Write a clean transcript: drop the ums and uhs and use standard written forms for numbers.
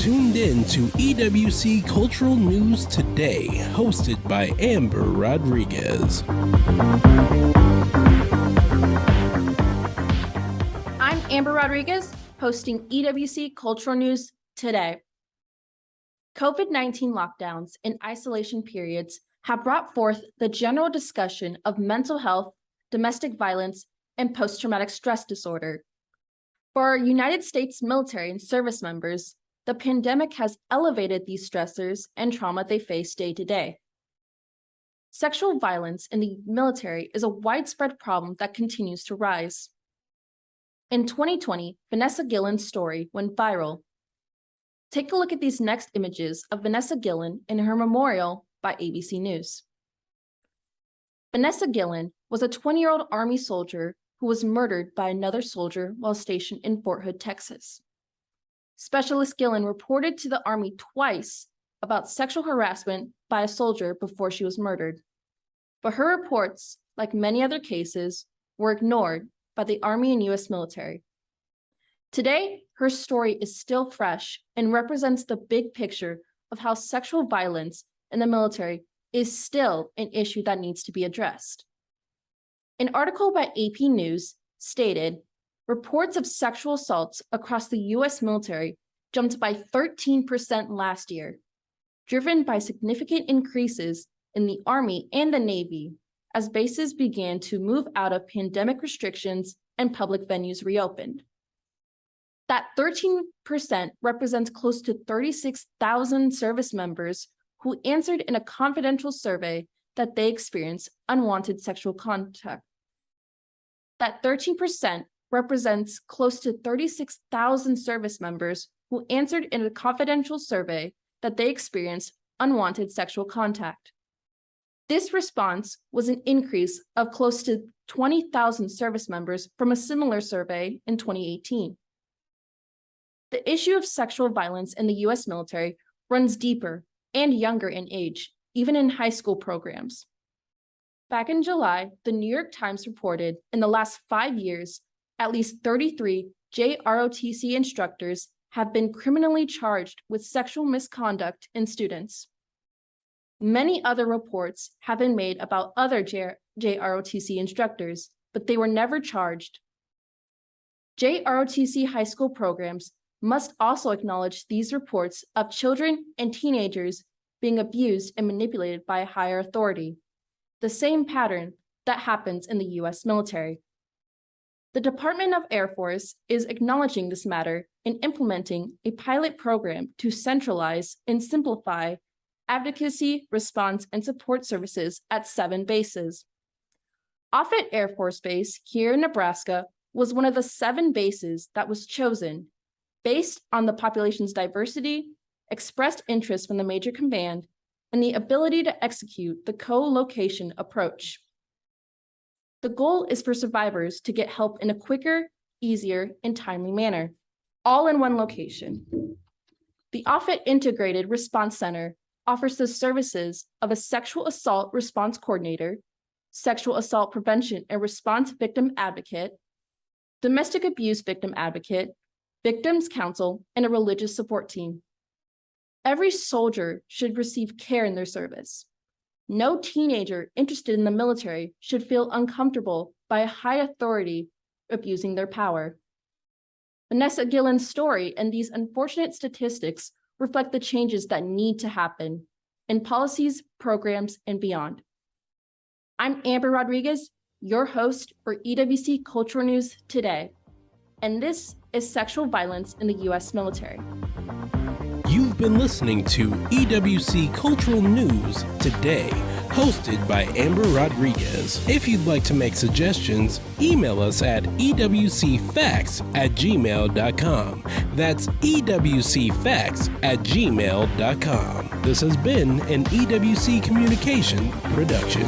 tuned in to EWC Cultural News Today, hosted by Amber Rodriguez. I'm Amber Rodriguez, hosting EWC Cultural News Today. COVID-19 lockdowns and isolation periods have brought forth the general discussion of mental health, domestic violence, and post-traumatic stress disorder. For our United States military and service members, the pandemic has elevated these stressors and trauma they face day to day. Sexual violence in the military is a widespread problem that continues to rise. In 2020, Vanessa Guillen's story went viral. Take a look at these next images of Vanessa Guillen in her memorial by ABC News. Vanessa Guillen was a 20-year-old Army soldier who was murdered by another soldier while stationed in Fort Hood, Texas. Specialist Guillen reported to the Army twice about sexual harassment by a soldier before she was murdered. But her reports, like many other cases, were ignored by the Army and U.S. military. Today, her story is still fresh and represents the big picture of how sexual violence in the military is still an issue that needs to be addressed. An article by AP News stated, reports of sexual assaults across the U.S. military jumped by 13% last year, driven by significant increases in the Army and the Navy as bases began to move out of pandemic restrictions and public venues reopened. That 13% represents close to 36,000 service members who answered in a confidential survey that they experienced unwanted sexual contact. That 13% represents close to 36,000 service members who answered in a confidential survey that they experienced unwanted sexual contact. This response was an increase of close to 20,000 service members from a similar survey in 2018. The issue of sexual violence in the U.S. military runs deeper and younger in age, even in high school programs. Back in July, the New York Times reported in the last 5 years, at least 33 JROTC instructors have been criminally charged with sexual misconduct in students. Many other reports have been made about other JROTC instructors, but they were never charged. JROTC high school programs must also acknowledge these reports of children and teenagers being abused and manipulated by a higher authority, the same pattern that happens in the U.S. military. The Department of Air Force is acknowledging this matter and implementing a pilot program to centralize and simplify advocacy, response, and support services at 7 bases. Offutt Air Force Base here in Nebraska was one of the 7 bases that was chosen based on the population's diversity, expressed interest from the Major Command, and the ability to execute the co-location approach. The goal is for survivors to get help in a quicker, easier, and timely manner, all in one location. The Offutt Integrated Response Center offers the services of a sexual assault response coordinator, sexual assault prevention and response victim advocate, domestic abuse victim advocate, victims counsel, and a religious support team. Every soldier should receive care in their service. No teenager interested in the military should feel uncomfortable by a high authority abusing their power. Vanessa Guillen's story and these unfortunate statistics reflect the changes that need to happen in policies, programs, and beyond. I'm Amber Rodriguez, your host for EWC Cultural News Today, and this is sexual violence in the U.S. military. You've been listening to EWC Cultural News Today, hosted by Amber Rodriguez. If you'd like to make suggestions, email us at ewcfacts@gmail.com. That's ewcfacts@gmail.com. This has been an EWC Communication production.